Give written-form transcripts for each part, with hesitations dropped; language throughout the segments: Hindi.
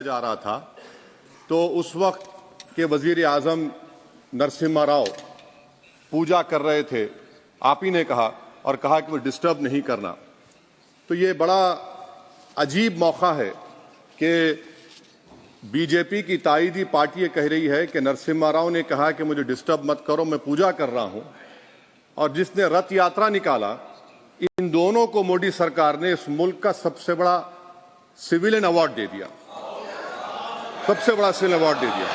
जा रहा था तो उस वक्त के वजीर आजम नरसिम्हा राव पूजा कर रहे थे। आप ही ने कहा और कहा कि वो डिस्टर्ब नहीं करना। तो ये बड़ा अजीब मौका है कि बीजेपी की ताईदी पार्टी ये कह रही है कि नरसिम्हा राव ने कहा कि मुझे डिस्टर्ब मत करो, मैं पूजा कर रहा हूं, और जिसने रथ यात्रा निकाला, इन दोनों को मोदी सरकार ने इस मुल्क का सबसे बड़ा सिविलियन अवार्ड दे दिया, सबसे बड़ा सिविल अवार्ड दे दिया।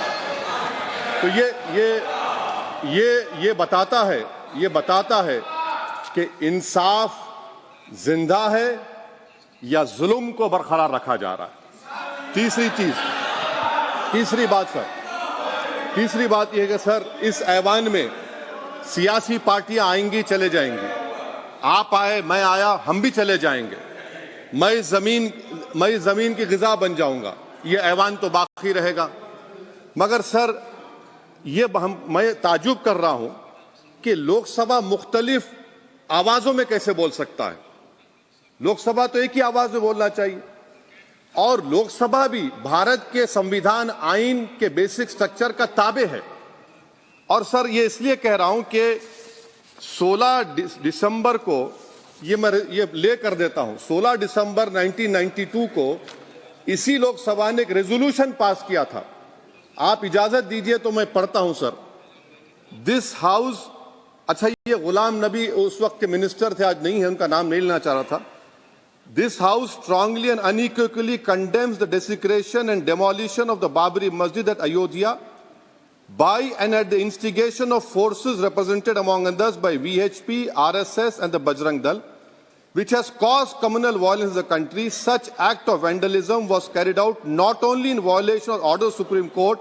तो ये बताता है कि इंसाफ जिंदा है या जुल्म को बरकरार रखा जा रहा है। तीसरी बात यह है कि सर, इस ऐवान में सियासी पार्टियां आएंगी, चले जाएंगी। आप आए, मैं आया, हम भी चले जाएंगे। मैं जमीन की गिजा बन जाऊंगा, ये ऐवान तो बाकी रहेगा। मगर सर, मैं ताजुब कर रहा हूं कि लोकसभा मुख्तलिफ आवाजों में कैसे बोल सकता है। लोकसभा तो एक ही आवाज में बोलना चाहिए, और लोकसभा भी भारत के संविधान आइन के बेसिक स्ट्रक्चर का ताबे है। और सर, ये इसलिए कह रहा हूं कि 16 दिसंबर को ये ले कर देता हूं। 16 दिसंबर 1992 को इसी लोकसभा ने एक रेजोल्यूशन पास किया था। आप इजाजत दीजिए तो मैं पढ़ता हूं सर। दिस हाउस, अच्छा, ये गुलाम नबी उस वक्त के मिनिस्टर थे, आज नहीं है, उनका नाम नहीं लेना चाह रहा था। This house strongly and unequivocally condemns the desecration and demolition of the Babri Masjid at Ayodhya by and at the instigation of forces represented among others by VHP, RSS and the Bajrang Dal, which has caused communal violence in the country. Such act of vandalism was carried out not only in violation of order of Supreme Court,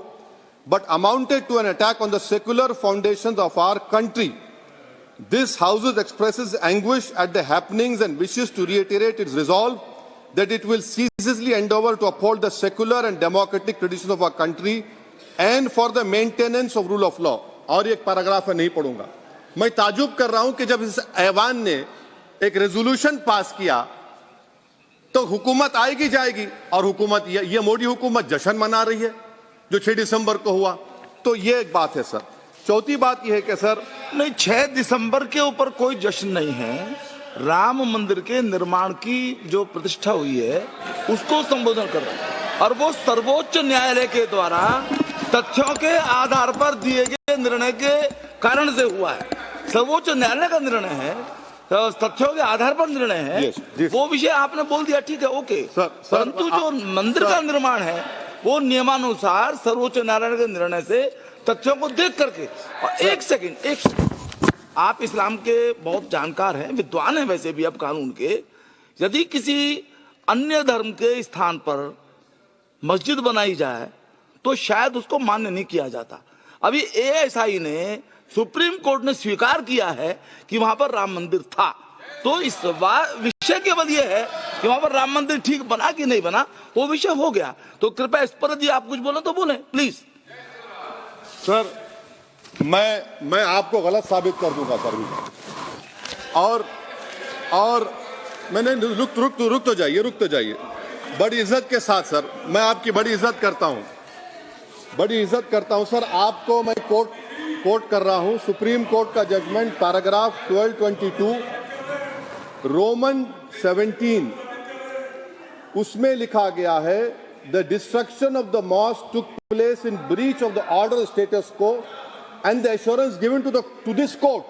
but amounted to an attack on the secular foundations of our country. This House expresses anguish at the happenings and wishes to reiterate its resolve that it will ceaselessly endeavor to uphold the secular and democratic traditions of our country and for the maintenance of rule of law. और एक पैराग्राफ है, नहीं पढ़ूंगा। मैं ताजुब कर रहा हूं कि जब इस ऐवान ने एक रेजोल्यूशन पास किया तो हुकूमत आएगी जाएगी, और हुकूमत, ये मोदी हुकूमत जश्न मना रही है जो 6 दिसंबर को हुआ। तो ये एक बात है सर। चौथी बात यह है कि सर, नहीं, 6 दिसंबर के ऊपर कोई जश्न नहीं है। राम मंदिर के निर्माण की जो प्रतिष्ठा हुई है उसको संबोधन कर रहा है, और वो सर्वोच्च न्यायालय के द्वारा तथ्यों के आधार पर दिए गए निर्णय के कारण से हुआ है। सर्वोच्च न्यायालय का निर्णय है, तो तथ्यों के आधार पर निर्णय है। वो विषय आपने बोल दिया, ठीक है, ओके। परंतु जो मंदिर का निर्माण है वो नियमानुसार सर्वोच्च न्यायालय के निर्णय से तथ्यों को देख करके। और एक सेकंड, आप इस्लाम के बहुत जानकार हैं, विद्वान हैं वैसे भी, अब कानून के। यदि किसी अन्य धर्म के स्थान पर मस्जिद बनाई जाए तो शायद उसको मान्य नहीं किया जाता। अभी एएसआई ने, सुप्रीम कोर्ट ने स्वीकार किया है कि वहां पर राम मंदिर था। तो इस विषय केवल यह है कि वहां पर राम मंदिर ठीक बना कि नहीं बना, वो विषय हो गया। तो कृपया इस पर यदि आप कुछ बोले तो बोले प्लीज। सर, मैं आपको गलत साबित कर दूंगा सर भी। और मैंने रुक तो जाइए बड़ी इज्जत के साथ सर, मैं आपकी बड़ी इज्जत करता हूं सर। आपको मैं कोट कर रहा हूं सुप्रीम कोर्ट का जजमेंट, पैराग्राफ 1222 रोमन 17, उसमें लिखा गया है, the destruction of the mosque took place in breach of the order of status quo and the assurance given to this court.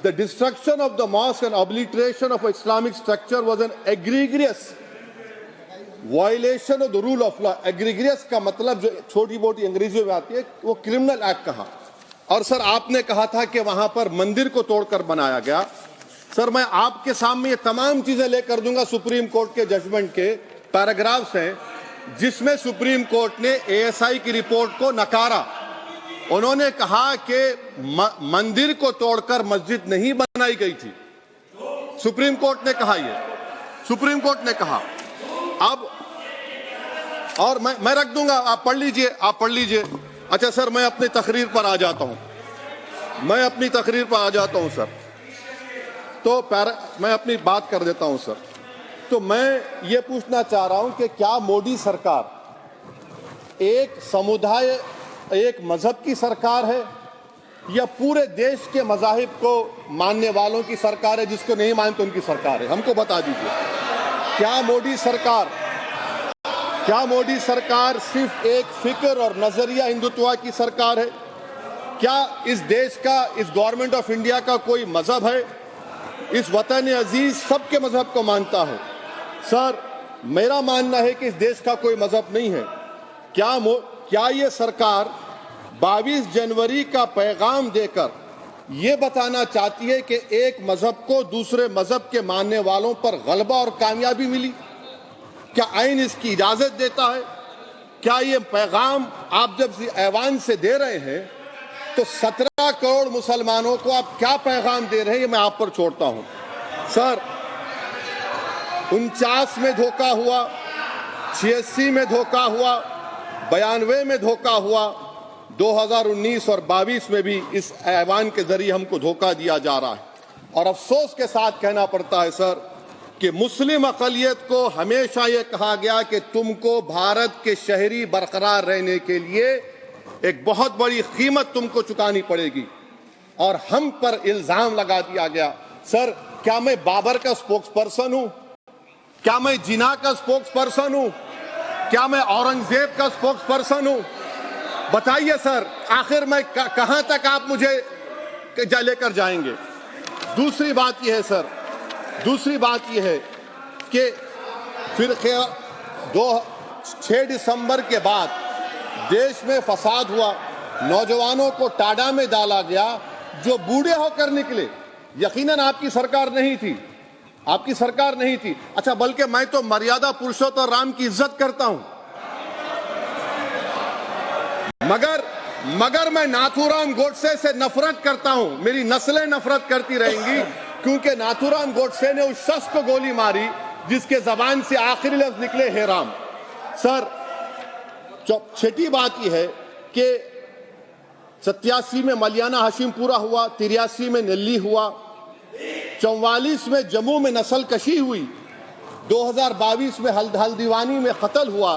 The destruction of the mosque and obliteration of Islamic structure was an egregious violation of the rule of law. Egregious का मतलब जो छोटी मोटी अंग्रेजी में आती है वो क्रिमिनल एक्ट कहा। और सर, आपने कहा था कि वहां पर मंदिर को तोड़कर बनाया गया। सर, मैं आपके सामने ये तमाम चीजें लेकर दूंगा। सुप्रीम कोर्ट के जजमेंट के पैराग्राफ्स हैं जिसमें सुप्रीम कोर्ट ने एएसआई की रिपोर्ट को नकारा। उन्होंने कहा कि मंदिर को तोड़कर मस्जिद नहीं बनाई गई थी। सुप्रीम कोर्ट ने कहा, सुप्रीम कोर्ट ने कहा। अब और मैं रख दूंगा, आप पढ़ लीजिए। अच्छा सर, मैं अपनी तकरीर पर आ जाता हूं सर। तो मैं अपनी बात कर देता हूं सर। तो मैं ये पूछना चाह रहा हूं कि क्या मोदी सरकार एक समुदाय, एक मजहब की सरकार है या पूरे देश के मजाहिब को मानने वालों की सरकार है? जिसको नहीं मानते उनकी सरकार है? हमको बता दीजिए। क्या मोदी सरकार सिर्फ एक फिक्र और नजरिया हिंदुत्व की सरकार है? क्या इस देश का, इस गवर्नमेंट ऑफ इंडिया का कोई मजहब है? इस वतन अजीज सबके मजहब को मानता है। सर, मेरा मानना है कि इस देश का कोई मजहब नहीं है। क्या ये सरकार 22 जनवरी का पैगाम देकर ये बताना चाहती है कि एक मजहब को दूसरे मजहब के मानने वालों पर गलबा और कामयाबी मिली? क्या आइन इसकी इजाजत देता है? क्या ये पैगाम आप जब ऐवान से दे रहे हैं तो 17 करोड़ मुसलमानों को आप क्या पैगाम दे रहे हैं? ये मैं आप पर छोड़ता हूं। सर, 49 में धोखा हुआ, 86 में धोखा हुआ, 92 में धोखा हुआ, 2019 और 22 में भी इस ऐवान के जरिए हमको धोखा दिया जा रहा है। और अफसोस के साथ कहना पड़ता है सर कि मुस्लिम अक़लियत को हमेशा ये कहा गया कि तुमको भारत के शहरी बरकरार रहने के लिए एक बहुत बड़ी कीमत तुमको चुकानी पड़ेगी, और हम पर इल्जाम लगा दिया गया। सर, क्या मैं बाबर का स्पोक्स पर्सन हूं? क्या मैं जिना का स्पोक्स पर्सन हूं? क्या मैं औरंगजेब का स्पोक्स पर्सन हूं? बताइए सर, आखिर मैं कहां तक आप मुझे लेकर जाएंगे? दूसरी बात यह है सर, दूसरी बात यह है कि फिर 6 दिसंबर के बाद देश में फसाद हुआ, नौजवानों को टाडा में डाला गया जो बूढ़े होकर निकले। यकीनन आपकी सरकार नहीं थी, आपकी सरकार नहीं थी। अच्छा, बल्कि मैं तो मर्यादा पुरुषोत्तम राम की इज्जत करता हूं, मगर मैं नाथूराम गोडसे से नफरत करता हूं। मेरी नस्लें नफरत करती रहेंगी क्योंकि नाथूराम गोडसे ने उस शख्स को गोली मारी जिसके जबान से आखिरी लफ्ज निकले हे राम। सर, छठी बात यह है कि 87 में मलियाना हाशिमपुरा हुआ, 83 में नेल्ली हुआ, 44 में जम्मू में नस्ल कशी हुई, 2022 में हल्दीवानी में कत्ल हुआ।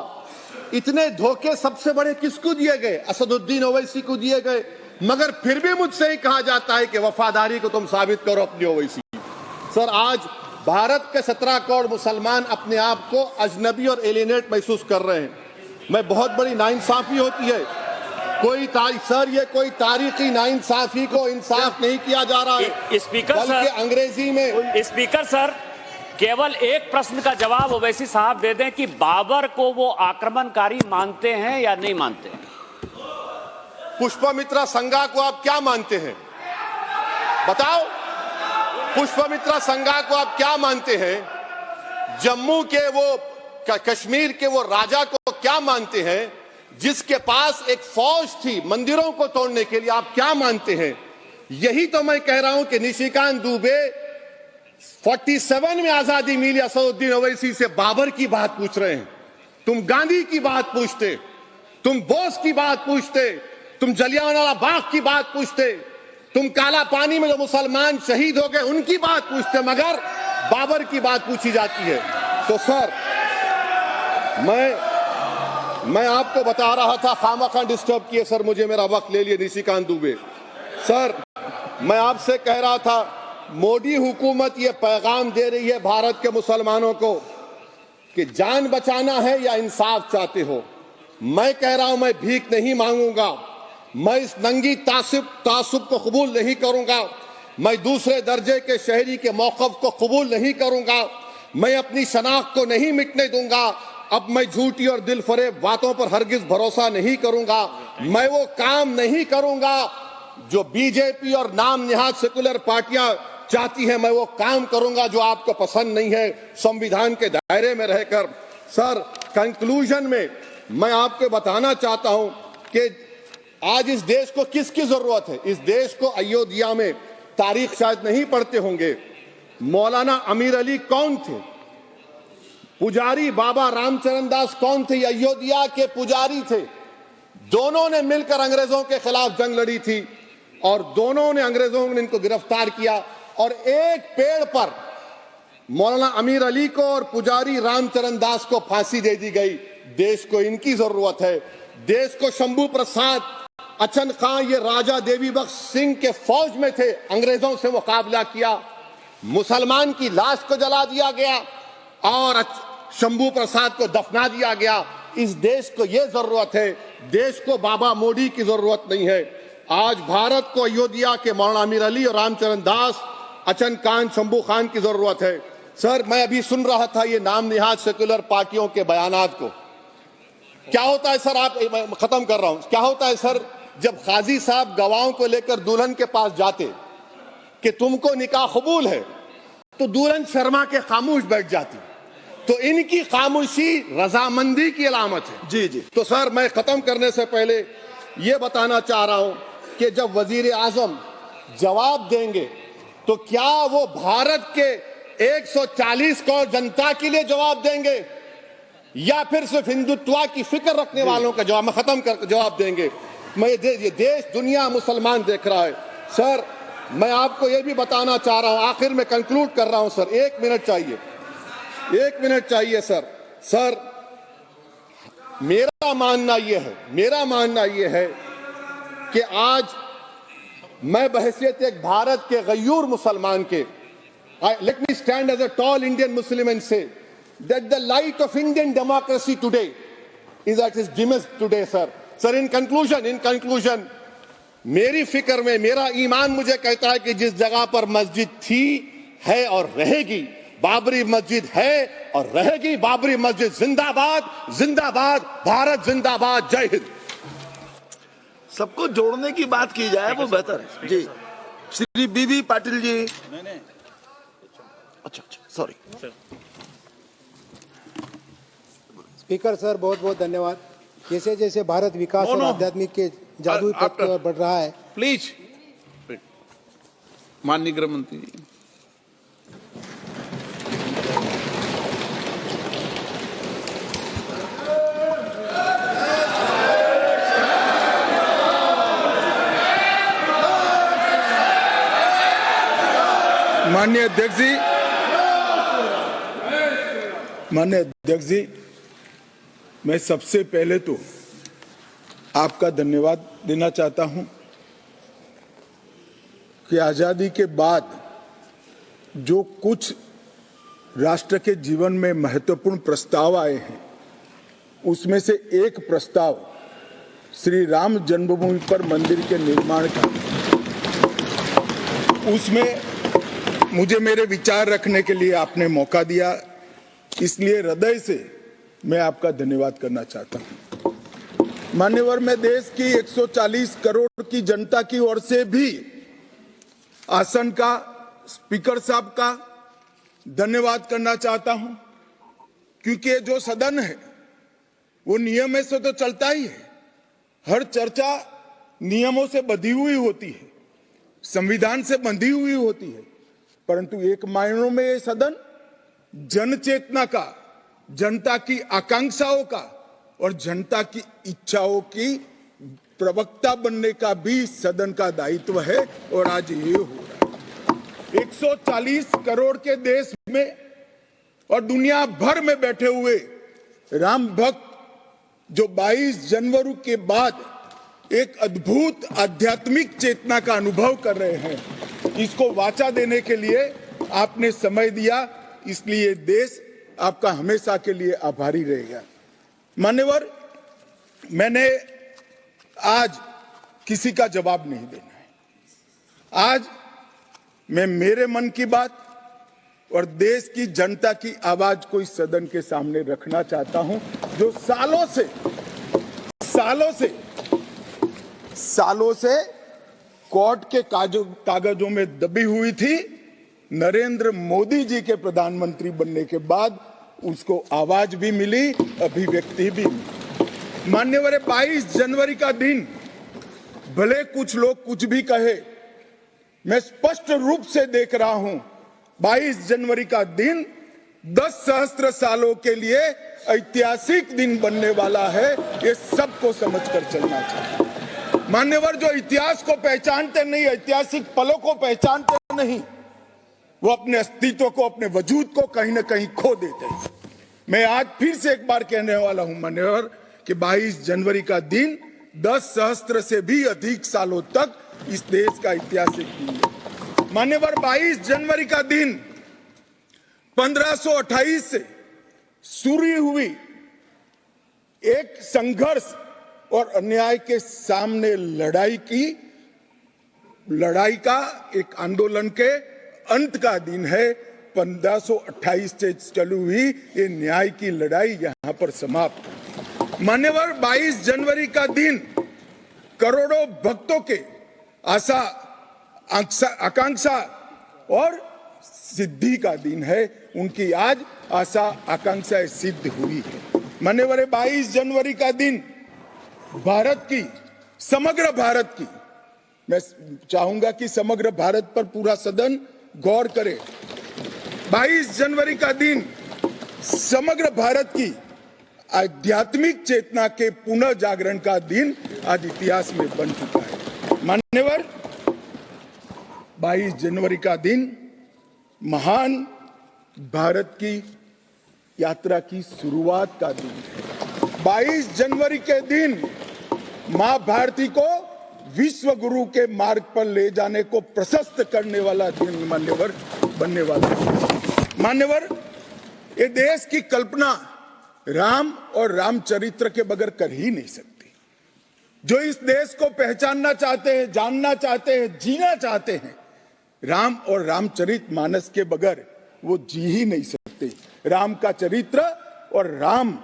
इतने धोखे सबसे बड़े किसको दिए गए? असदुद्दीन ओवैसी को दिए गए। मगर फिर भी मुझसे ही कहा जाता है कि वफादारी को तुम साबित करो अपनी ओवैसी। सर, आज भारत के 17 करोड़ मुसलमान अपने आप को अजनबी और एलिनेट महसूस कर रहे हैं। मैं बहुत बड़ी नाइंसाफी होती है सर, ये कोई तारीखी नाइंसाफी को इंसाफ नहीं किया जा रहा है। स्पीकर बल्कि सर, अंग्रेजी में स्पीकर सर, केवल एक प्रश्न का जवाब ओवैसी साहब दे दें कि बाबर को वो आक्रमणकारी मानते हैं या नहीं मानते हैं? पुष्पमित्रा संघा को आप क्या मानते हैं? बताओ, पुष्पमित्रा संघा को आप क्या मानते हैं? जम्मू के वो, कश्मीर के वो राजा को क्या मानते हैं जिसके पास एक फौज थी मंदिरों को तोड़ने के लिए? आप क्या मानते हैं? यही तो मैं कह रहा हूं कि निशिकांत दुबे 47 में आजादी मिली, असदुद्दीन ओवैसी से बाबर की बात पूछ रहे हैं। तुम गांधी की बात पूछते, तुम बोस की बात पूछते, तुम जलियांवाला बाग की बात पूछते, तुम काला पानी में जो मुसलमान शहीद हो गए उनकी बात पूछते, मगर बाबर की बात पूछी जाती है। तो सर, मैं आपको बता रहा था, खामखा डिस्टर्ब किए सर, मुझे मेरा वक्त ले लिए निशिकांत दुबे। सर, मैं आपसे कह रहा था, मोदी हुकूमत ये पैगाम दे रही है भारत के मुसलमानों को कि जान बचाना है या इंसाफ चाहते हो। मैं कह रहा हूं, मैं भीख नहीं मांगूंगा, मैं इस नंगी तासुब को कबूल नहीं करूंगा, मैं दूसरे दर्जे के शहरी के मौक़िफ़ को कबूल नहीं करूंगा, मैं अपनी शनाख्त को नहीं मिटने दूंगा। अब मैं झूठी और दिल फरेब बातों पर हरगिज भरोसा नहीं करूंगा। मैं वो काम नहीं करूंगा जो बीजेपी और नाम निहाद सेकुलर पार्टियां चाहती हैं। मैं वो काम करूंगा जो आपको पसंद नहीं है, संविधान के दायरे में रहकर। सर, कंक्लूजन में मैं आपको बताना चाहता हूं कि आज इस देश को किसकी जरूरत है? इस देश को अयोध्या में, तारीख शायद नहीं पढ़ते होंगे, मौलाना अमीर अली कौन थे? पुजारी बाबा रामचरण दास कौन थे? अयोध्या के पुजारी थे। दोनों ने मिलकर अंग्रेजों के खिलाफ जंग लड़ी थी और दोनों ने, अंग्रेजों ने इनको गिरफ्तार किया और एक पेड़ पर मौलाना अमीर अली को और पुजारी रामचरण दास को फांसी दे दी गई। देश को इनकी जरूरत है। देश को शंभू प्रसाद, अचन खां, ये राजा देवी बख्श सिंह के फौज में थे, अंग्रेजों से मुकाबला किया, मुसलमान की लाश को जला दिया गया और शंभू प्रसाद को दफना दिया गया। इस देश को यह जरूरत है, देश को बाबा मोदी की जरूरत नहीं है। आज भारत को अयोध्या के मौलाना अमीर अली और रामचरण दास, अचन खान, शंभू खान की जरूरत है। सर, मैं अभी सुन रहा था ये नाम निहाद सेक्युलर पार्टियों के बयानात को। क्या होता है सर, आप खत्म कर रहा हूं, क्या होता है सर, जब काजी साहब गवाहों को लेकर दुल्हन के पास जाते कि तुमको निकाह कबूल है, तो दुल्हन शर्मा के खामोश बैठ जाती। तो इनकी खामोशी रजामंदी की अलामत है। जी जी। तो सर, मैं खत्म करने से पहले ये बताना चाह रहा हूं कि जब वजीर आजम जवाब देंगे तो क्या वो भारत के 140 करोड़ जनता के लिए जवाब देंगे या फिर सिर्फ हिंदुत्व की फिक्र रखने वालों का जवाब, मैं खत्म कर जवाब देंगे। मैं ये देश, दुनिया, मुसलमान देख रहा है। सर, मैं आपको ये भी बताना चाह रहा हूं, आखिर में कंक्लूड कर रहा हूं सर, 1 मिनट चाहिए, 1 मिनट चाहिए सर। सर, मेरा मानना यह है कि आज मैं बहैसियत एक भारत के गयूर मुसलमान के, let me stand as a tall Indian Muslim and say that the light of Indian democracy today is at its dimmest today, sir. Sir, in conclusion, मेरी फिक्र में मेरा ईमान मुझे कहता है कि जिस जगह पर मस्जिद थी, है और रहेगी, बाबरी मस्जिद है और रहेगी, बाबरी मस्जिद जिंदाबाद, जिंदाबाद, भारत जिंदाबाद, जय हिंद। सबको जोड़ने की बात की जाए वो बेहतर है। जी, श्री बीबी पाटिल जी। अच्छा, सॉरी। स्पीकर सर, बहुत बहुत धन्यवाद। जैसे जैसे भारत विकास और आध्यात्मिक के जादुई पथ की ओर बढ़ रहा है, प्लीज माननीय गृह मंत्री जी। माननीय अध्यक्ष जी, मैं सबसे पहले तो आपका धन्यवाद देना चाहता हूं कि आजादी के बाद जो कुछ राष्ट्र के जीवन में महत्वपूर्ण प्रस्ताव आए हैं, उसमें से एक प्रस्ताव श्री राम जन्मभूमि पर मंदिर के निर्माण का, उसमें मुझे मेरे विचार रखने के लिए आपने मौका दिया, इसलिए हृदय से मैं आपका धन्यवाद करना चाहता हूं। मान्यवर, मैं देश की 140 करोड़ की जनता की ओर से भी आसन का, स्पीकर साहब का धन्यवाद करना चाहता हूं, क्योंकि ये जो सदन है वो नियम से तो चलता ही है। हर चर्चा नियमों से बंधी हुई होती है, संविधान से बंधी हुई होती है, परंतु एक मायनों में ये सदन जन चेतना का, जनता की आकांक्षाओं का और जनता की इच्छाओं की प्रवक्ता बनने का भी सदन का दायित्व है, और आज ये हो रहा है। 140 करोड़ के देश में और दुनिया भर में बैठे हुए राम भक्त जो 22 जनवरी के बाद एक अद्भुत आध्यात्मिक चेतना का अनुभव कर रहे हैं, इसको वाचा देने के लिए आपने समय दिया, इसलिए देश आपका हमेशा के लिए आभारी रहेगा। मान्यवर, मैंने आज किसी का जवाब नहीं देना है। आज मैं मेरे मन की बात और देश की जनता की आवाज को इस सदन के सामने रखना चाहता हूं, जो सालों से कोर्ट के कागजों में दबी हुई थी। नरेंद्र मोदी जी के प्रधानमंत्री बनने के बाद उसको आवाज भी मिली, अभिव्यक्ति भी मिली। मान्यवर, 22 जनवरी का दिन, भले कुछ लोग कुछ भी कहे, मैं स्पष्ट रूप से देख रहा हूं 22 जनवरी का दिन 10 सहस्त्र सालों के लिए ऐतिहासिक दिन बनने वाला है, ये सबको समझकर चलना चाहिए। मान्यवर, जो इतिहास को पहचानते नहीं, ऐतिहासिक पलों को पहचानते नहीं, वो अपने अस्तित्व को, अपने वजूद को कहीं ना कहीं खो देते हैं। मैं आज फिर से एक बार कहने वाला हूं मान्यवर कि 22 जनवरी का दिन 10 सहस्त्र से भी अधिक सालों तक इस देश का इतिहास एक दिन है। मान्यवर 22 जनवरी का दिन 1528 से शुरू हुई एक संघर्ष और अन्याय के सामने लड़ाई का एक आंदोलन के अंत का दिन है। 1528 से चली हुई ये न्याय की लड़ाई यहां पर समाप्त। मान्यवर 22 जनवरी का दिन करोड़ों भक्तों के आशा आकांक्षा और सिद्धि का दिन है। उनकी आज आशा आकांक्षाएं सिद्ध हुई है। मान्यवर 22 जनवरी का दिन भारत की, समग्र भारत की, मैं चाहूंगा कि समग्र भारत पर पूरा सदन गौर करे। 22 जनवरी का दिन समग्र भारत की आध्यात्मिक चेतना के पुनः जागरण का दिन आज इतिहास में बन चुका है। मान्यवर 22 जनवरी का दिन महान भारत की यात्रा की शुरुआत का दिन है। 22 जनवरी के दिन मां भारती को विश्व गुरु के मार्ग पर ले जाने को प्रशस्त करने वाला दिन मान्यवर बनने वाला है। मान्यवर ये देश की कल्पना राम और रामचरित्र के बगैर कर ही नहीं सकती। जो इस देश को पहचानना चाहते हैं, जानना चाहते हैं, जीना चाहते हैं, राम और रामचरित मानस के बगैर वो जी ही नहीं सकते। राम का चरित्र और राम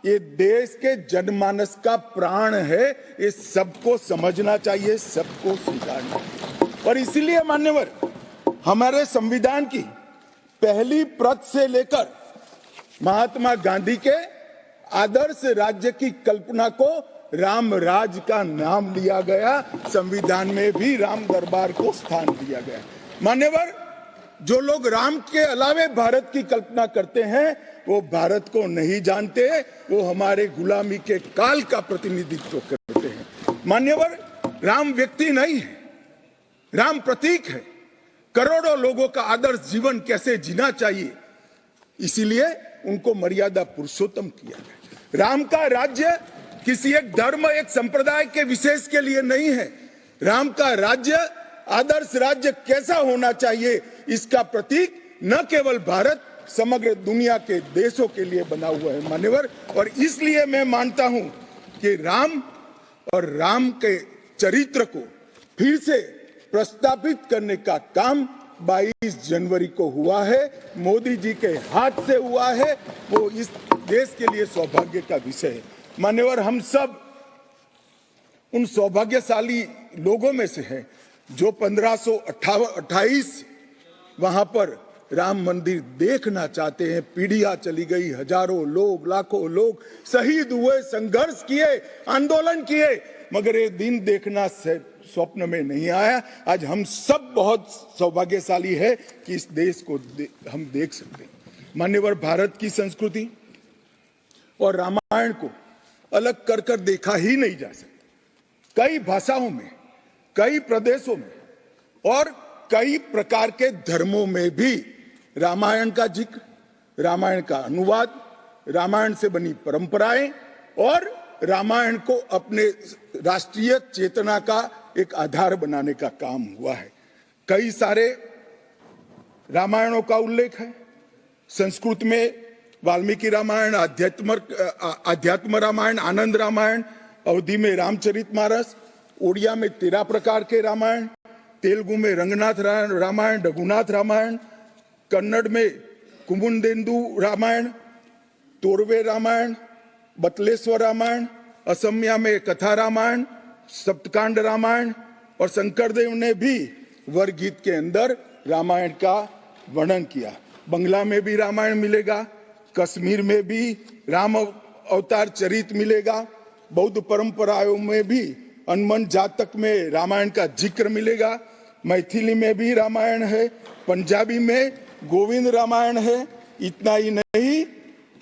ये देश के जनमानस का प्राण है। ये सबको समझना चाहिए, सबको स्वीकारना चाहिए। और इसीलिए मान्यवर हमारे संविधान की पहली प्रत से लेकर महात्मा गांधी के आदर्श राज्य की कल्पना को राम राज का नाम लिया गया। संविधान में भी राम दरबार को स्थान दिया गया। मान्यवर जो लोग राम के अलावे भारत की कल्पना करते हैं वो भारत को नहीं जानते, वो हमारे गुलामी के काल का प्रतिनिधित्व करते हैं। मान्यवर राम व्यक्ति नहीं है, राम प्रतीक है। करोड़ों लोगों का आदर्श जीवन कैसे जीना चाहिए, इसीलिए उनको मर्यादा पुरुषोत्तम किया गया। राम का राज्य किसी एक धर्म, एक संप्रदाय के विशेष के लिए नहीं है। राम का राज्य, आदर्श राज्य कैसा होना चाहिए, इसका प्रतीक न केवल भारत, समग्र दुनिया के देशों के लिए बना हुआ है मान्यवर। और इसलिए मैं मानता हूं कि राम और राम के चरित्र को फिर से प्रस्तावित करने का काम 22 जनवरी को हुआ है, मोदी जी के हाथ से हुआ है। वो इस देश के लिए सौभाग्य का विषय है मान्यवर। हम सब उन सौभाग्यशाली लोगों में से हैं जो 1528 वहां पर राम मंदिर देखना चाहते हैं। पीढ़ियां चली गई, हजारों लोग, लाखों लोग शहीद हुए, संघर्ष किए, आंदोलन किए, मगर ये दिन देखना स्वप्न में नहीं आया। आज हम सब बहुत सौभाग्यशाली है कि इस देश को हम देख सकते हैं। मान्यवर भारत की संस्कृति और रामायण को अलग कर कर देखा ही नहीं जा सकता। कई भाषाओं में, कई प्रदेशों में और कई प्रकार के धर्मों में भी रामायण का जिक्र, रामायण का अनुवाद, रामायण से बनी परंपराएं और रामायण को अपने राष्ट्रीय चेतना का एक आधार बनाने का काम हुआ है। कई सारे रामायणों का उल्लेख है। संस्कृत में वाल्मीकि रामायण, अध्यात्म रामायण, आनंद रामायण, अवधी में रामचरितमानस, उड़िया में 13 प्रकार के रामायण, तेलुगु में रंगनाथ रामायण, रघुनाथ रामायण, कन्नड़ में कुमुदेंदु रामायण, तोरवे रामायण, बतलेश्वर रामायण, असमिया में कथा रामायण, सप्तकांड रामायण और शंकरदेव ने भी वरगीत के अंदर रामायण का वर्णन किया। बंगला में भी रामायण मिलेगा, कश्मीर में भी राम अवतार चरित मिलेगा, बौद्ध परंपराओं में भी हनुमान जातक में रामायण का जिक्र मिलेगा, मैथिली में भी रामायण है, पंजाबी में गोविंद रामायण है। इतना ही नहीं,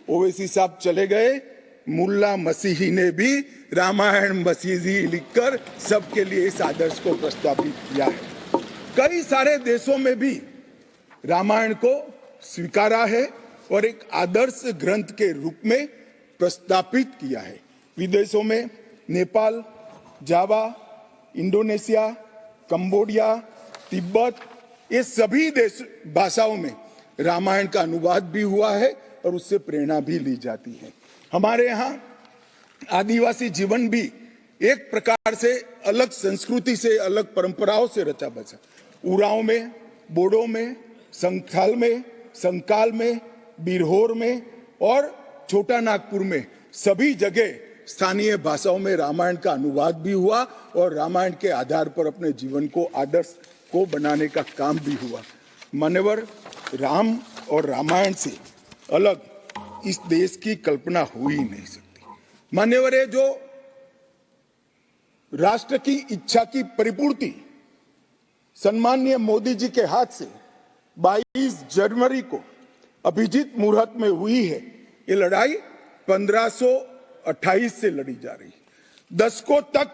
ओवैसी साहब चले गए, मुल्ला मसीही ने भी रामायण मसीही लिखकर सबके लिए इस आदर्श को प्रस्तावित किया है। कई सारे देशों में भी रामायण को स्वीकारा है और एक आदर्श ग्रंथ के रूप में प्रस्तापित किया है। विदेशों में नेपाल, जावा, इंडोनेशिया, कंबोडिया, तिब्बत, ये सभी देश भाषाओं में रामायण का अनुवाद भी हुआ है और उससे प्रेरणा भी ली जाती है। हमारे यहाँ आदिवासी जीवन भी एक प्रकार से अलग संस्कृति से, अलग परंपराओं से रचा बचा। उरांव में, बोडो में, संथाल में, संकाल में, बिरहोर में और छोटा नागपुर में सभी जगह स्थानीय भाषाओं में रामायण का अनुवाद भी हुआ और रामायण के आधार पर अपने जीवन को आदर्श को बनाने का काम भी हुआ। मान्यवर, राम और रामायण से अलग इस देश की कल्पना हो ही नहीं सकती। मान्यवर, ये जो राष्ट्र की इच्छा की परिपूर्ति सम्माननीय मोदी जी के हाथ से 22 जनवरी को अभिजीत मुहूर्त में हुई है, ये लड़ाई 1528 से लड़ी जा रही है। दशकों तक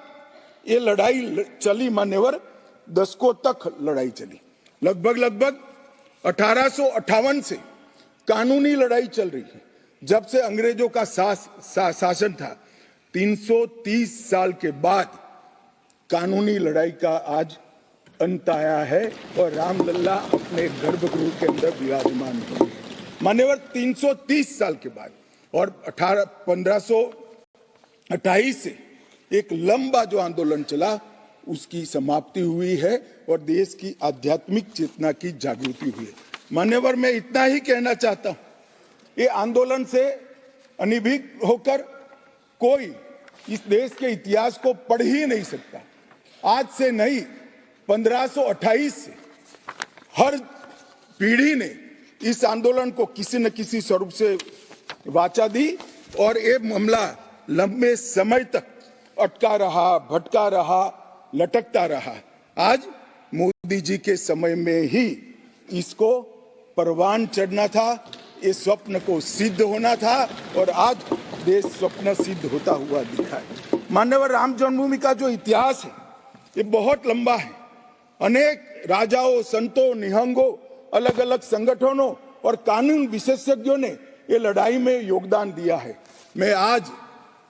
ये लड़ाई चली। मान्यवर, दशकों तक लड़ाई चली। लगभग 1858 से कानूनी लड़ाई चल रही है। जब से अंग्रेजों का शासन था, 330 साल के बाद कानूनी लड़ाई का आज अंत आया है और रामलला अपने गर्भगृह के अंदर विराजमान हुए। मान्यवर, 330 साल के बाद और 1528 से एक लंबा जो आंदोलन चला उसकी समाप्ति हुई है और देश की आध्यात्मिक चेतना की जागृति हुई है। मान्यवर, मैं इतना ही कहना चाहता हूं, ये आंदोलन से अनभिज्ञ होकर कोई इस देश के इतिहास को पढ़ ही नहीं सकता। आज से नहीं, 1528 से हर पीढ़ी ने इस आंदोलन को किसी न किसी स्वरूप से वाचा दी और ये मामला लंबे समय तक अटका रहा, भटका रहा, लटकता रहा। आज मोदी जी के समय में ही इसको परवान चढ़ना था, ये स्वप्न को सिद्ध होना था और आज देश स्वप्न सिद्ध होता हुआ दिखा है। माननीय राम जन्मभूमि का जो इतिहास है ये बहुत लंबा है। अनेक राजाओं, संतों, निहंगों, अलग अलग संगठनों और कानून विशेषज्ञों ने ये लड़ाई में योगदान दिया है। मैं आज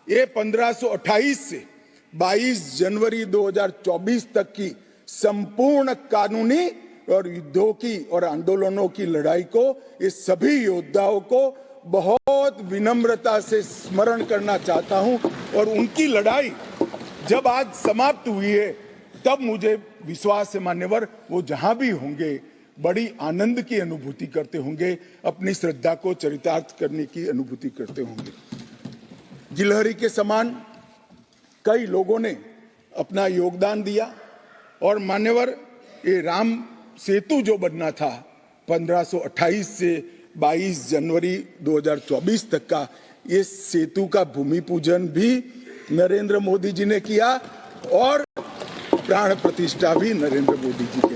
ये 1528 से 22 जनवरी 2024 तक की संपूर्ण कानूनी और युद्धों की और आंदोलनों की लड़ाई को, इस सभी योद्धाओं को बहुत विनम्रता से स्मरण करना चाहता हूं और उनकी लड़ाई जब आज समाप्त हुई है तब मुझे विश्वास है मान्यवर, वो जहां भी होंगे बड़ी आनंद की अनुभूति करते होंगे, अपनी श्रद्धा को चरितार्थ करने की अनुभूति करते होंगे। गिलहरी के समान कई लोगों ने अपना योगदान दिया और मान्यवर, ये राम सेतु जो बनना था 1528 से 22 जनवरी 2024 तक का, ये सेतु का भूमि पूजन भी नरेंद्र मोदी जी ने किया और प्राण प्रतिष्ठा भी नरेंद्र मोदी जी के।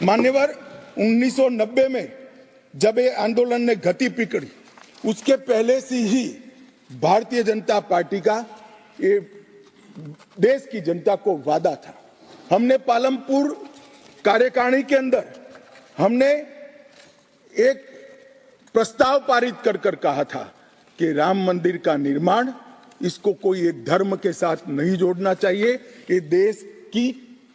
मान्यवर, 1990 में जब ये आंदोलन ने गति पकड़ी, उसके पहले से ही भारतीय जनता पार्टी का ये देश की जनता को वादा था। हमने पालमपुर कार्यकारिणी के अंदर हमने एक प्रस्ताव पारित कर कहा था कि राम मंदिर का निर्माण, इसको कोई एक धर्म के साथ नहीं जोड़ना चाहिए, ये देश की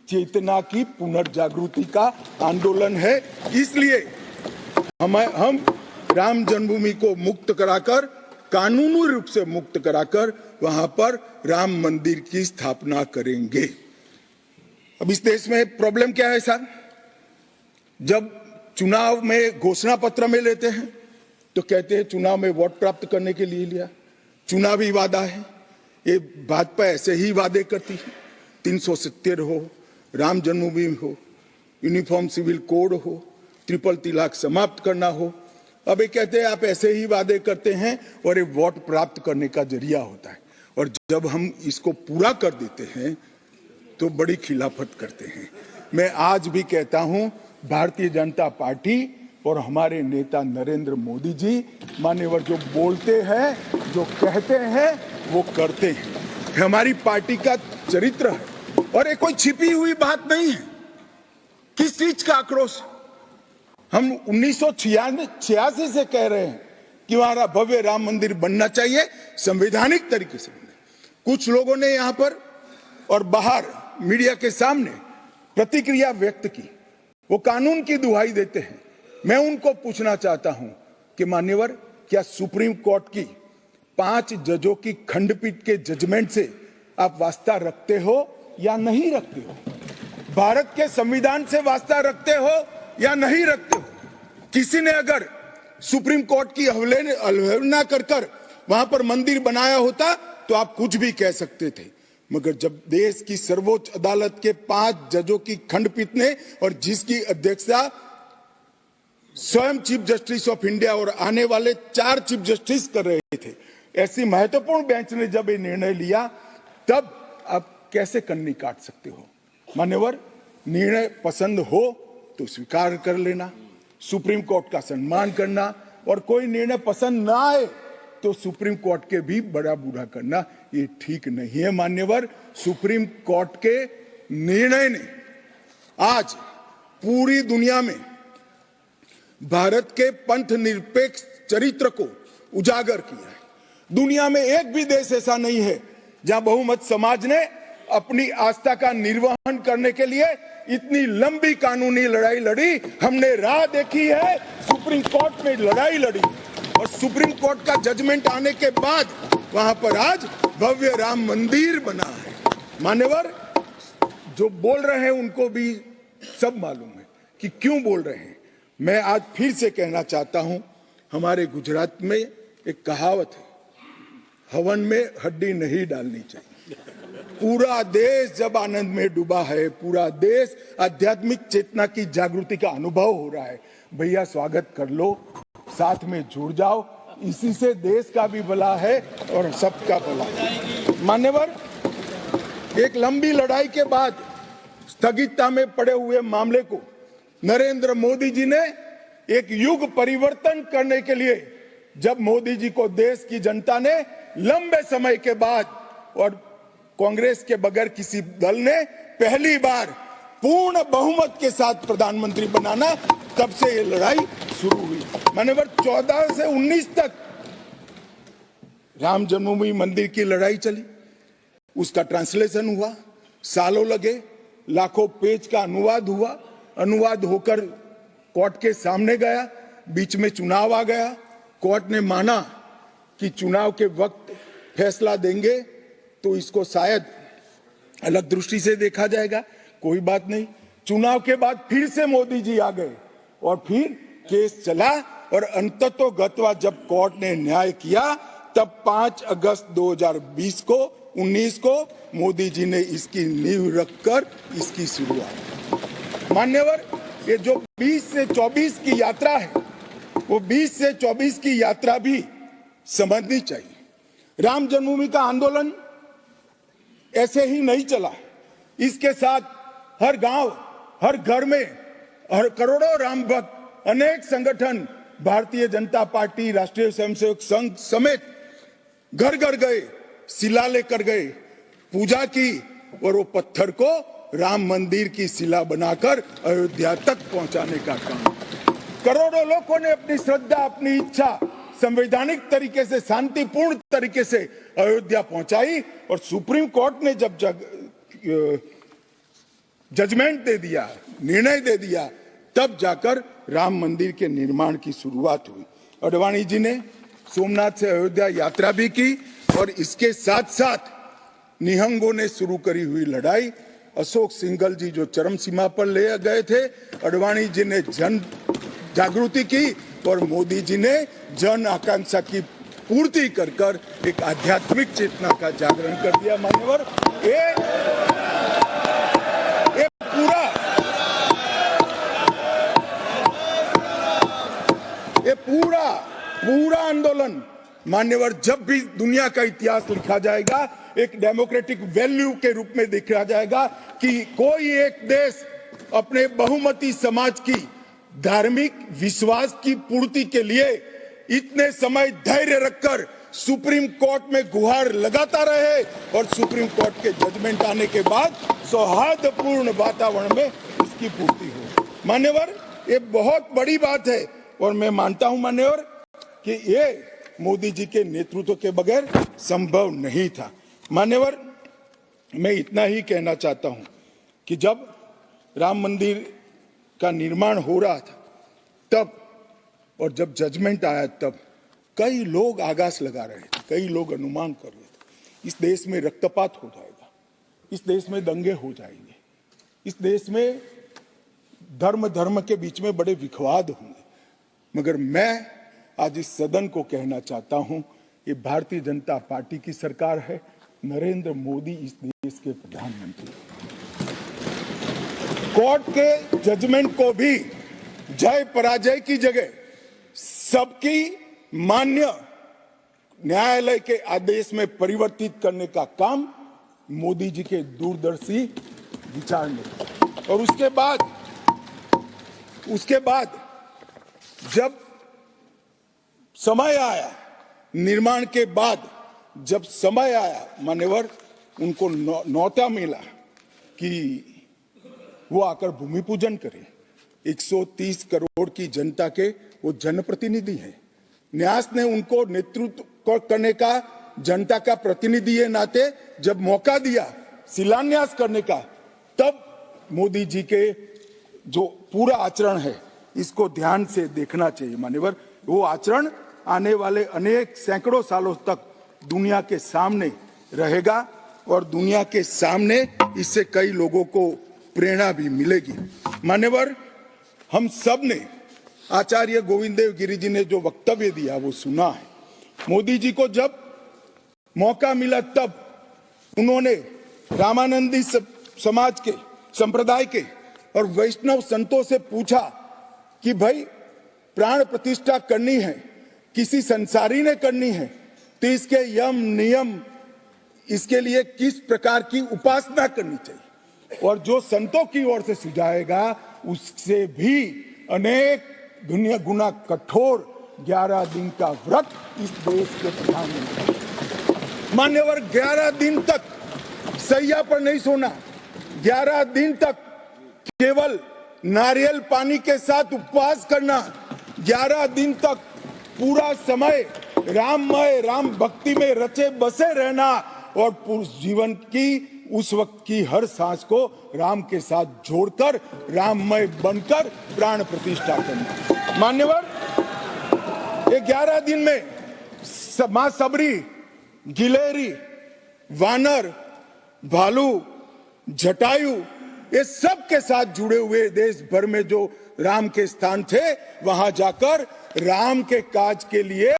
चेतना की पुनर्जागृति का आंदोलन है। इसलिए हम राम जन्मभूमि को मुक्त कराकर, कानूनी रूप से मुक्त कराकर वहां पर राम मंदिर की स्थापना करेंगे। अब इस देश में प्रॉब्लम क्या है साहब? जब चुनाव में घोषणा पत्र में लेते हैं तो कहते हैं चुनाव में वोट प्राप्त करने के लिए लिया, चुनावी वादा है। ये भाजपा ऐसे ही वादे करती है, 370 हो, राम जन्मभूमि हो, यूनिफॉर्म सिविल कोड हो, ट्रिपल तलाक समाप्त करना हो। अब ये कहते हैं आप ऐसे ही वादे करते हैं और ये वोट प्राप्त करने का जरिया होता है, और जब हम इसको पूरा कर देते हैं तो बड़ी खिलाफत करते हैं। मैं आज भी कहता हूं, भारतीय जनता पार्टी और हमारे नेता नरेंद्र मोदी जी मान्यवर जो बोलते हैं, जो कहते हैं, वो करते हैं। हमारी पार्टी का चरित्र है और ये कोई छिपी हुई बात नहीं है। किस चीज का आक्रोश? हम 1986 से कह रहे हैं कि हमारा भव्य राम मंदिर बनना चाहिए, संवैधानिक तरीके से बनना। कुछ लोगों ने यहां पर और बाहर मीडिया के सामने प्रतिक्रिया व्यक्त की, वो कानून की दुहाई देते हैं। मैं उनको पूछना चाहता हूं कि मान्यवर, क्या सुप्रीम कोर्ट की 5 जजों की खंडपीठ के जजमेंट से आप वास्ता रखते हो या नहीं रखते हो? भारत के संविधान से वास्ता रखते हो या नहीं रखते हो? किसी ने अगर सुप्रीम कोर्ट की अवहेलना कर वहां पर मंदिर बनाया होता तो आप कुछ भी कह सकते थे, मगर जब देश की सर्वोच्च अदालत के 5 जजों की खंडपीठ ने, और जिसकी अध्यक्षता स्वयं चीफ जस्टिस ऑफ इंडिया और आने वाले 4 चीफ जस्टिस कर रहे थे, ऐसी महत्वपूर्ण बेंच ने जब ये निर्णय लिया, तब आप कैसे कन्नी काट सकते हो? मान्यवर, निर्णय पसंद हो तो स्वीकार कर लेना, सुप्रीम कोर्ट का सम्मान करना, और कोई निर्णय पसंद ना आए तो सुप्रीम कोर्ट के भी बड़ा बूढ़ा करना, ये ठीक नहीं है। मान्यवर, सुप्रीम कोर्ट के निर्णय ने आज पूरी दुनिया में भारत के पंथ निरपेक्ष चरित्र को उजागर किया है। दुनिया में एक भी देश ऐसा नहीं है जहां बहुमत समाज ने अपनी आस्था का निर्वहन करने के लिए इतनी लंबी कानूनी लड़ाई लड़ी। हमने राह देखी है, सुप्रीम कोर्ट में लड़ाई लड़ी, और सुप्रीम कोर्ट का जजमेंट आने के बाद वहां पर आज भव्य राम मंदिर बना है। मान्यवर, जो बोल रहे हैं उनको भी सब मालूम है कि क्यों बोल रहे हैं। मैं आज फिर से कहना चाहता हूं, हमारे गुजरात में एक कहावत है, हवन में हड्डी नहीं डालनी चाहिए। पूरा देश जब आनंद में डूबा है, पूरा देश आध्यात्मिक चेतना की जागृति का अनुभव हो रहा है, भैया स्वागत कर लो, साथ में जुड़ जाओ, इसी से देश का भी भला है और सबका भला है। मान्यवर, एक लंबी लड़ाई के बाद स्थगितता में पड़े हुए मामले को नरेंद्र मोदी जी ने एक युग परिवर्तन करने के लिए, जब मोदी जी को देश की जनता ने लंबे समय के बाद और कांग्रेस के बगैर किसी दल ने पहली बार पूर्ण बहुमत के साथ प्रधानमंत्री बनाना, तब से ये लड़ाई शुरू हुई। मान्यवर, 14 से 19 तक राम जन्मभूमि मंदिर की लड़ाई चली, उसका ट्रांसलेशन हुआ, सालों लगे, लाखों पेज का अनुवाद हुआ, अनुवाद होकर कोर्ट के सामने गया, बीच में चुनाव आ गया, कोर्ट ने माना कि चुनाव के वक्त फैसला देंगे तो इसको शायद अलग दृष्टि से देखा जाएगा, कोई बात नहीं। चुनाव के बाद फिर से मोदी जी आ गए और फिर केस चला, और अंततोगत्वा जब कोर्ट ने न्याय किया, तब 5 अगस्त 2020 को 19 को मोदी जी ने इसकी नींव रखकर इसकी शुरुआत। मान्यवर, ये जो 20 से 24 की यात्रा है, वो 20 से 24 की यात्रा भी समझनी चाहिए। राम जन्मभूमि का आंदोलन ऐसे ही नहीं चला, इसके साथ हर गांव, हर घर में, हर करोड़ों राम भक्त, अनेक संगठन, भारतीय जनता पार्टी, राष्ट्रीय स्वयंसेवक संघ समेत घर घर गए, शिला लेकर गए, पूजा की, और वो पत्थर को राम मंदिर की शिला बनाकर अयोध्या तक पहुंचाने का काम। करोड़ों लोगों ने अपनी श्रद्धा, अपनी इच्छा संवैधानिक तरीके से, शांतिपूर्ण तरीके से अयोध्या पहुंचाई, और सुप्रीम कोर्ट ने जब जजमेंट दे दिया, निर्णय दे दिया, तब जाकर राम मंदिर के निर्माण की शुरुआत हुई। अडवाणी जी ने सोमनाथ से अयोध्या यात्रा भी की, और इसके साथ साथ निहंगों ने शुरू करी हुई लड़ाई, अशोक सिंघल जी जो चरम सीमा पर ले गए थे, अडवाणी जी ने जन जागृति की, और मोदी जी ने जन आकांक्षा की पूर्ति कर कर एक आध्यात्मिक चेतना का जागरण कर दिया। मान्यवर, ये पूरा आंदोलन, मान्यवर, जब भी दुनिया का इतिहास लिखा जाएगा, एक डेमोक्रेटिक वैल्यू के रूप में देखा जाएगा कि कोई एक देश अपने बहुमती समाज की धार्मिक विश्वास की पूर्ति के लिए इतने समय धैर्य रखकर सुप्रीम कोर्ट में गुहार लगाता रहे, और सुप्रीम कोर्ट के जजमेंट आने के बाद सौहार्दपूर्ण वातावरण में इसकी पूर्ति हो। मान्यवर, ये बहुत बड़ी बात है और मैं मानता हूं मान्यवर कि ये मोदी जी के नेतृत्व के बगैर संभव नहीं था। मान्यवर, मैं इतना ही कहना चाहता हूं कि जब राम मंदिर का निर्माण हो रहा था तब और जब जजमेंट आया तब कई लोग आगाज लगा रहे थे, कई लोग अनुमान कर रहे थे इस देश में रक्तपात हो जाएगा, इस देश में दंगे हो जाएंगे, इस देश में धर्म के बीच में बड़े विवाद होंगे। मगर मैं आज इस सदन को कहना चाहता हूं, ये भारतीय जनता पार्टी की सरकार है, नरेंद्र मोदी इस देश के प्रधानमंत्री। कोर्ट के जजमेंट को भी जय पराजय की जगह सबकी मान्य न्यायालय के आदेश में परिवर्तित करने का काम मोदी जी के दूरदर्शी विचार में। और उसके बाद जब समय आया, निर्माण के बाद जब समय आया मान्यवर, उनको न्योता मिला कि वो आकर भूमि पूजन करें। 130 करोड़ की जनता के वो जनप्रतिनिधि हैं। न्यास ने उनको नेतृत्व करने का, जनता का प्रतिनिधि के नाते जब मौका दिया शिलान्यास करने का, तब मोदी जी के जो पूरा आचरण है इसको ध्यान से देखना चाहिए मान्यवर। वो आचरण आने वाले अनेक सैकड़ों सालों तक दुनिया के सामने रहेगा और दुनिया के सामने इससे कई लोगों को प्रेरणा भी मिलेगी। मान्यवर, हम सब ने आचार्य गोविंद देव गिरि जी ने जो वक्तव्य दिया वो सुना है। मोदी जी को जब मौका मिला तब उन्होंने रामानंदी समाज के, संप्रदाय के और वैष्णव संतों से पूछा कि भाई प्राण प्रतिष्ठा करनी है, किसी संसारी ने करनी है, तो इसके यम नियम, इसके लिए किस प्रकार की उपासना करनी चाहिए। और जो संतों की ओर से सुझाएगा उससे भी अनेक गुना कठोर 11 दिन का व्रत इस देश के प्रधानमंत्री। मान्यवर, 11 दिन तक सैया पर नहीं सोना, 11 दिन तक केवल नारियल पानी के साथ उपवास करना, 11 दिन तक पूरा समय राममय, राम भक्ति में रचे बसे रहना और पूरे जीवन की उस वक्त की हर सांस को राम के साथ जोड़कर राममय बनकर प्राण प्रतिष्ठा करना। मान्यवर, ये 11 दिन में मां सबरी, गिलेरी, वानर, भालू, जटायु, ये सब के साथ जुड़े हुए देश भर में जो राम के स्थान थे, वहां जाकर राम के काज के लिए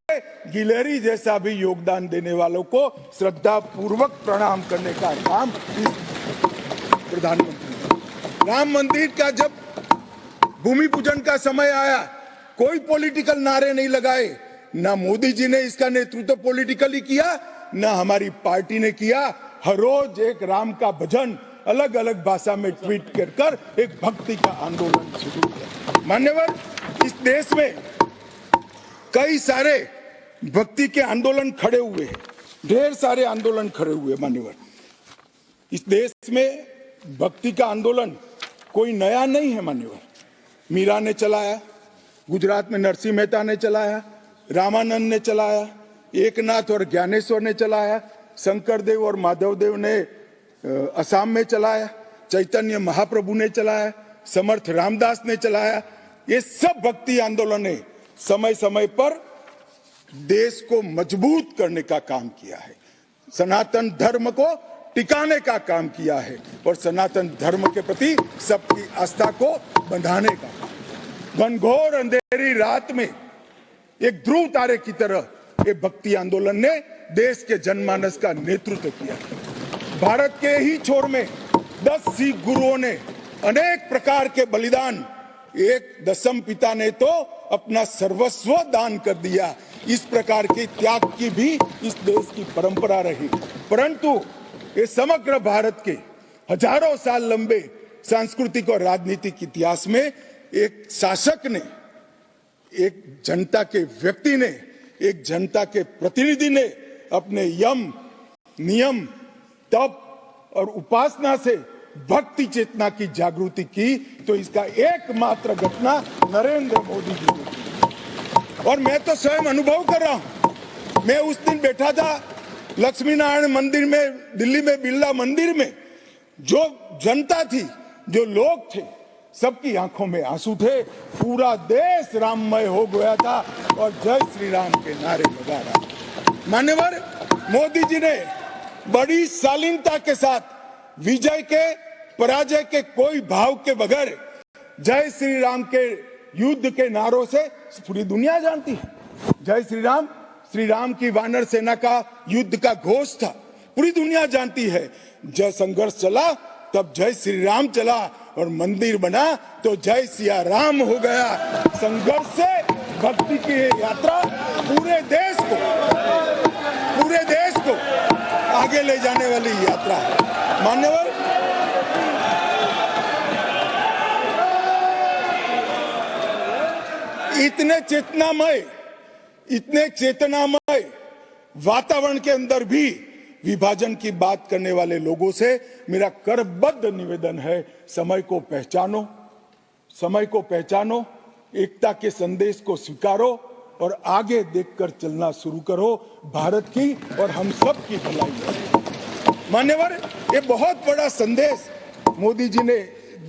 गिलेरी जैसा भी योगदान देने वालों को श्रद्धा पूर्वक प्रणाम करने का काम इस प्रधानमंत्री। राम मंदिर का जब भूमि पूजन का समय आया, कोई पॉलिटिकल नारे नहीं लगाए, ना मोदी जी ने इसका नेतृत्व पॉलिटिकली किया, ना हमारी पार्टी ने किया। हर रोज एक राम का भजन अलग अलग भाषा में ट्वीट कर एक भक्ति का आंदोलन शुरू किया। मान्यवर, इस देश में कई सारे भक्ति के आंदोलन खड़े हुए हैं, ढेर सारे आंदोलन खड़े हुए। मान्यवर, इस देश में भक्ति का आंदोलन कोई नया नहीं है। मान्यवर, मीरा ने चलाया, गुजरात में नरसिंह मेहता ने चलाया, रामानंद ने चलाया, एकनाथ और ज्ञानेश्वर ने चलाया, शंकरदेव और माधवदेव ने असम में चलाया, चैतन्य महाप्रभु ने चलाया, समर्थ रामदास ने चलाया। ये सब भक्ति आंदोलन ने समय समय पर देश को मजबूत करने का काम किया है, सनातन धर्म को टिकाने का काम किया है और सनातन धर्म के प्रति सबकी आस्था को बंधाने का काम। घनघोर अंधेरी रात में एक ध्रुव तारे की तरह ये भक्ति आंदोलन ने देश के जनमानस का नेतृत्व किया। भारत के ही छोर में 10 सिख गुरुओं ने अनेक प्रकार के बलिदान, एक दशम पिता ने तो अपना सर्वस्व दान कर दिया। इस प्रकार के त्याग की भी इस देश की परंपरा रही, परंतु ये समग्र भारत के हजारों साल लंबे सांस्कृतिक और राजनीतिक इतिहास में एक शासक ने, एक जनता के व्यक्ति ने, एक जनता के प्रतिनिधि ने अपने यम, नियम, तप और उपासना से भक्ति चेतना की जागृति की, तो इसका एकमात्र घटना नरेंद्र मोदी जी ने की। और मैं तो स्वयं अनुभव कर रहा हूं। मैं उस दिन बैठा था लक्ष्मी नारायण मंदिर में, दिल्ली में बिरला मंदिर में। जो जनता थी, जो लोग थे, सबकी आंखों में आंसू थे। पूरा देश राममय हो गया था और जय श्री राम के नारे लगा रहा। मान्यवर मोदी जी ने बड़ी शालीनता के साथ विजय के, पराजय के कोई भाव के बगैर जय श्री राम के युद्ध के नारों से पूरी दुनिया जानती है। जय श्री राम की वानर सेना का युद्ध का घोष था, पूरी दुनिया जानती है। जय संघर्ष चला तब जय श्री राम चला, और मंदिर बना तो जय सिया राम हो गया। संघर्ष से भक्ति की ये यात्रा पूरे देश को आगे ले जाने वाली यात्रा है। मान्यवर, इतने चेतनामय वातावरण के अंदर भी विभाजन की बात करने वाले लोगों से मेरा करबद्ध निवेदन है, समय को पहचानो, एकता के संदेश को स्वीकारो और आगे देखकर चलना शुरू करो। भारत की और हम सब की भलाई है। मान्यवर, ये बहुत बड़ा संदेश मोदी जी ने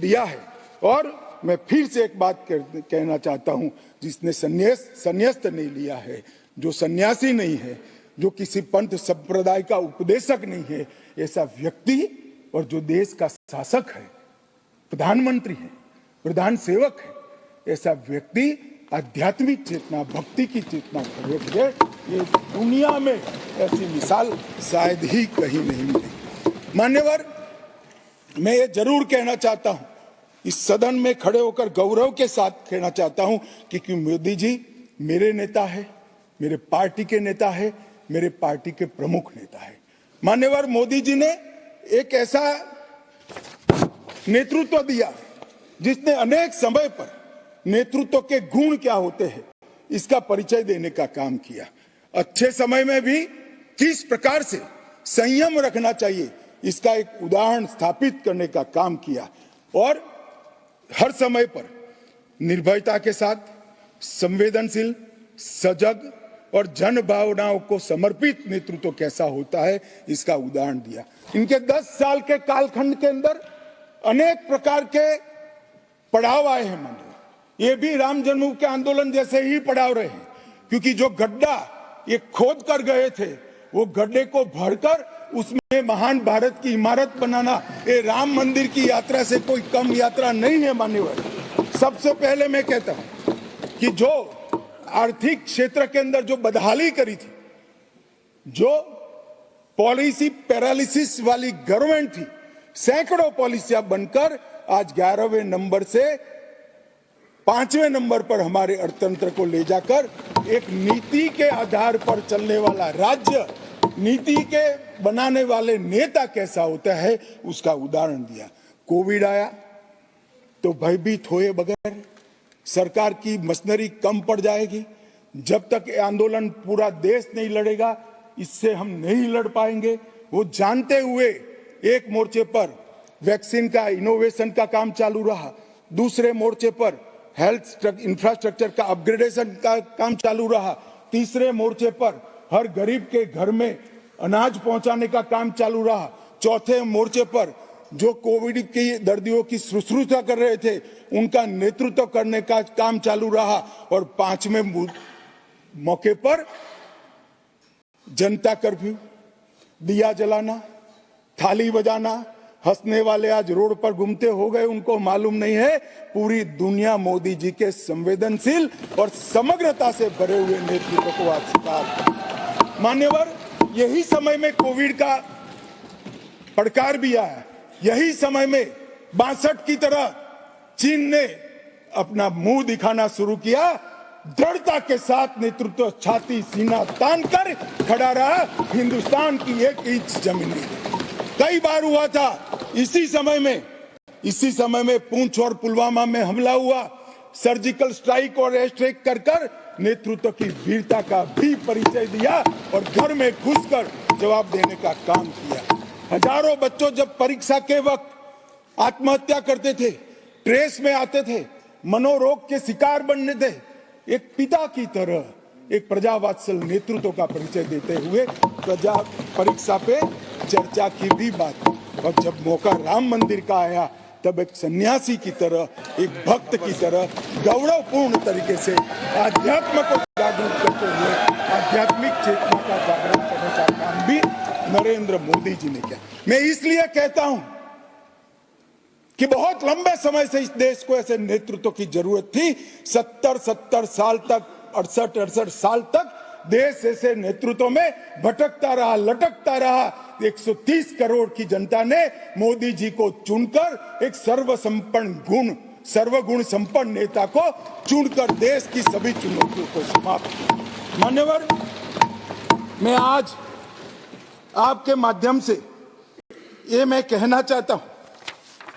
दिया है। और मैं फिर से एक बात कहना चाहता हूं, जिसने संन्यास्त नहीं लिया है, जो सन्यासी नहीं है, जो किसी पंथ संप्रदाय का उपदेशक नहीं है, ऐसा व्यक्ति, और जो देश का शासक है, प्रधानमंत्री है, प्रधान सेवक है, ऐसा व्यक्ति आध्यात्मिक चेतना, भक्ति की चेतना का व्यक्ति है। ये दुनिया में ऐसी मिसाल शायद ही कहीं नहीं मिली। मान्यवर, मैं ये जरूर कहना चाहता हूं, इस सदन में खड़े होकर गौरव के साथ कहना चाहता हूं कि मोदी जी मेरे नेता है, मेरे पार्टी के नेता है, मेरे पार्टी के प्रमुख नेता है। मान्यवर, मोदी जी ने एक ऐसा नेतृत्व दिया जिसने अनेक समय पर नेतृत्व के गुण क्या होते हैं इसका परिचय देने का काम किया। अच्छे समय में भी किस प्रकार से संयम रखना चाहिए इसका एक उदाहरण स्थापित करने का काम किया। और हर समय पर निर्भयता के साथ संवेदनशील, सजग और जन भावनाओं को समर्पित नेतृत्व कैसा होता है इसका उदाहरण दिया। इनके 10 साल के कालखंड के अंदर अनेक प्रकार के पड़ाव आए हैं। मानो ये भी राम जन्मभूमि के आंदोलन जैसे ही पड़ाव रहे हैं, क्योंकि जो गड्ढा ये खोद कर गए थे, वो गड्ढे को भरकर उसमें महान भारत की इमारत बनाना ये राम मंदिर की यात्रा से कोई कम यात्रा नहीं है। मान्यवर, सबसे पहले मैं कहता हूं कि जो आर्थिक क्षेत्र के अंदर जो बदहाली करी थी, जो पॉलिसी पैरालिसिस वाली गवर्नमेंट थी, सैकड़ों पॉलिसियां बनकर आज 11वें नंबर से 5वें नंबर पर हमारे अर्थतंत्र को ले जाकर एक नीति के आधार पर चलने वाला राज्य, नीति के बनाने वाले नेता कैसा होता है उसका उदाहरण दिया। कोविड आया तो भयभीत हुए बगैर, सरकार की मशीनरी कम पड़ जाएगी, जब तक ये आंदोलन पूरा देश नहीं लड़ेगा इससे हम नहीं लड़ पाएंगे, वो जानते हुए एक मोर्चे पर वैक्सीन का इनोवेशन का काम चालू रहा, दूसरे मोर्चे पर हेल्थ इंफ्रास्ट्रक्चर का अपग्रेडेशन का काम चालू रहा, तीसरे मोर्चे पर हर गरीब के घर में अनाज पहुंचाने का काम चालू रहा, चौथे मोर्चे पर जो कोविड की दर्दियों की शुश्रूषा कर रहे थे उनका नेतृत्व करने का काम चालू रहा, और 5वें मौके पर जनता कर्फ्यू, दिया जलाना, थाली बजाना, हंसने वाले आज रोड पर घूमते हो गए, उनको मालूम नहीं है पूरी दुनिया मोदी जी के संवेदनशील और समग्रता से भरे हुए नेतृत्व को आज स्वीकार। मान्यवर, यही समय में कोविड का पड़कार भी आया, यही समय में 62 की तरह चीन ने अपना मुंह दिखाना शुरू किया। दृढ़ता के साथ नेतृत्व छाती सीना तान कर खड़ा रहा, हिंदुस्तान की एक इंच जमीन नहीं। कई बार हुआ था इसी समय में पुंछ और पुलवामा में हमला हुआ, सर्जिकल स्ट्राइक और एयर स्ट्राइक कर नेतृत्व की वीरता का भी परिचय दिया और घर में घुसकर जवाब देने का काम किया। हजारों बच्चों जब परीक्षा के वक्त आत्महत्या करते थे, ट्रेस में आते थे, मनोरोग के शिकार बनने थे। एक पिता की तरह एक प्रजावात्सल नेतृत्व का परिचय देते हुए प्रजा परीक्षा पे चर्चा की भी बात। और जब मौका राम मंदिर का आया तब एक सन्यासी की तरह, एक भक्त की तरह गौरवपूर्ण तरीके से आध्यात्म को जागरूक करते हुए आध्यात्मिक चेतना का जागरण करने का काम भी नरेंद्र मोदी जी ने किया। मैं इसलिए कहता हूं कि बहुत लंबे समय से इस देश को ऐसे नेतृत्व की जरूरत थी। 70 साल तक, 68 साल तक देश ऐसे नेतृत्व में भटकता रहा, लटकता रहा। 130 करोड़ की जनता ने मोदी जी को चुनकर एक सर्वगुण संपन्न नेता को चुनकर देश की सभी चुनौतियों को समाप्त किया। मान्यवर, मैं आज आपके माध्यम से ये मैं कहना चाहता हूं,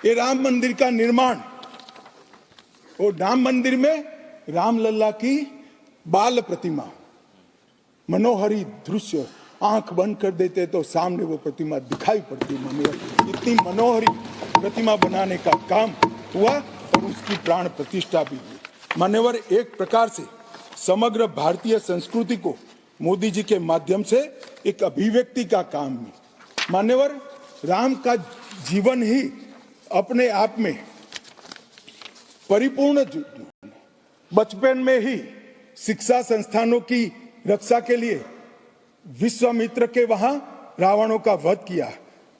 ये राम मंदिर का निर्माण, और राम मंदिर में रामलला की बाल प्रतिमा, मनोहरी दृश्य, आंख बंद कर देते तो सामने वो प्रतिमा दिखाई पड़ती। इतनी मनोहरी प्रतिमा बनाने का काम हुआ और उसकी प्राण प्रतिष्ठा भी हुई। मान्यवर, एक प्रकार से समग्र भारतीय संस्कृति को मोदी जी के माध्यम से एक अभिव्यक्ति का काम है। मान्यवर, राम का जीवन ही अपने आप में परिपूर्ण। बचपन में ही शिक्षा संस्थानों की रक्षा के लिए विश्वामित्र के वहां रावणों का वध किया,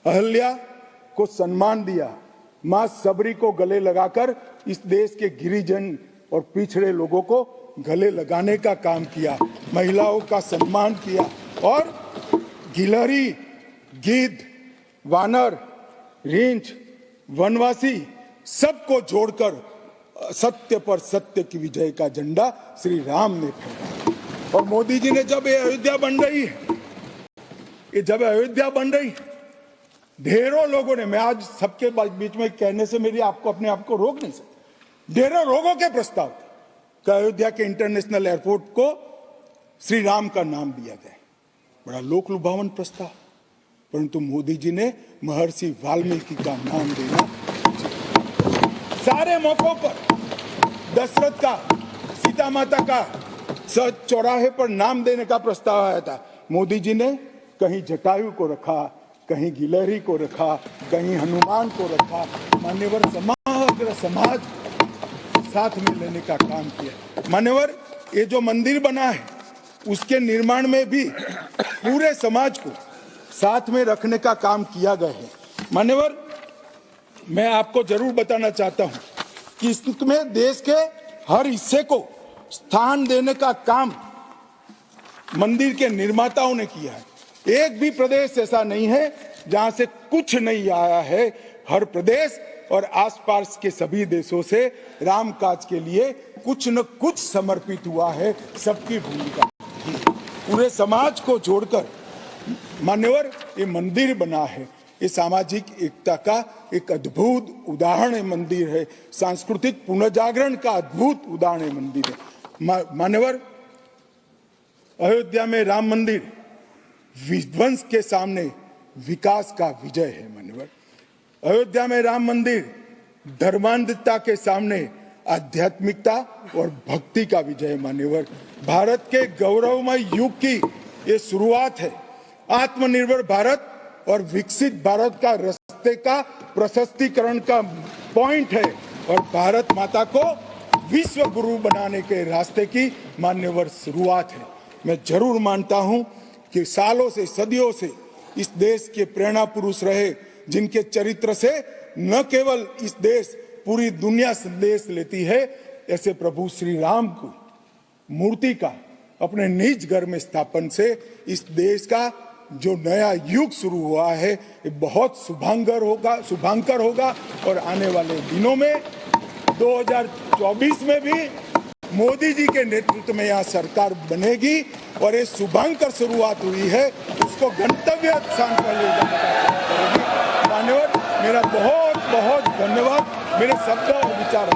अहल्या को सम्मान दिया, मां सबरी को गले लगाकर इस देश के गिरिजन और पिछड़े लोगों को गले लगाने का काम किया, महिलाओं का सम्मान किया और गिलहरी, गिद्ध, वानर, रींछ, वनवासी सबको जोड़कर सत्य पर सत्य की विजय का झंडा श्री राम ने फहराया। और मोदी जी ने जब ये अयोध्या बन रही है, ढेरों लोगों ने, मैं आज सबके बीच में कहने से मेरी आपको अपने आप को रोक नहीं सकता, ढेरों लोगों के प्रस्ताव कि अयोध्या के इंटरनेशनल एयरपोर्ट को श्री राम का नाम दिया जाए। बड़ा लोक लुभावन प्रस्ताव, परंतु मोदी जी ने महर्षि वाल्मीकि का नाम देना। सारे मौकों पर दशरथ का, सीता माता का चौराहे पर नाम देने का प्रस्ताव आया था। मोदी जी ने कहीं जटायु को रखा, कहीं गिलहरी को रखा, कहीं हनुमान को रखा। मान्यवर, समग्र समाज साथ में लेने का काम किया। मान्यवर, ये जो मंदिर बना है उसके निर्माण में भी पूरे समाज को साथ में रखने का काम किया गया है। मान्यवर, मैं आपको जरूर बताना चाहता हूं कि इसमें देश के हर हिस्से को स्थान देने का काम मंदिर के निर्माताओं ने किया है। एक भी प्रदेश ऐसा नहीं है जहां से कुछ नहीं आया है। हर प्रदेश और आसपास के सभी देशों से राम काज के लिए कुछ न कुछ समर्पित हुआ है। सबकी भूमिका पूरे समाज को जोड़कर मान्यवर ये मंदिर बना है। ये सामाजिक एकता का एक अद्भुत उदाहरण मंदिर है, सांस्कृतिक पुनर्जागरण का अद्भुत उदाहरण मंदिर है। मान्यवर, अयोध्या में राम मंदिर विध्वंस के सामने विकास का विजय है। मान्यवर, अयोध्या में राम मंदिर धर्मांधता के सामने आध्यात्मिकता और भक्ति का विजय। मान्यवर, भारत के गौरवमय युग की ये शुरुआत है। आत्मनिर्भर भारत और विकसित भारत का रास्ते का प्रशस्तीकरण का पॉइंट है और भारत माता को विश्व गुरु बनाने के रास्ते की मान्यवर शुरुआत है। मैं जरूर मानता हूं कि सालों से, सदियों से इस देश के प्रेरणा पुरुष रहे, जिनके चरित्र से न केवल इस देश, पूरी दुनिया संदेश लेती है, ऐसे प्रभु श्री राम को मूर्ति का अपने निज घर में स्थापन से इस देश का जो नया युग शुरू हुआ है ये बहुत शुभांकर होगा और आने वाले दिनों में 2024 में भी मोदी जी के नेतृत्व में यहाँ सरकार बनेगी और ये शुभांकर शुरुआत हुई है, उसको गंतव्य स्थान पर ले जाने का काम करेगी। मान्यवर, मेरा बहुत बहुत धन्यवाद। मेरे शब्द और विचार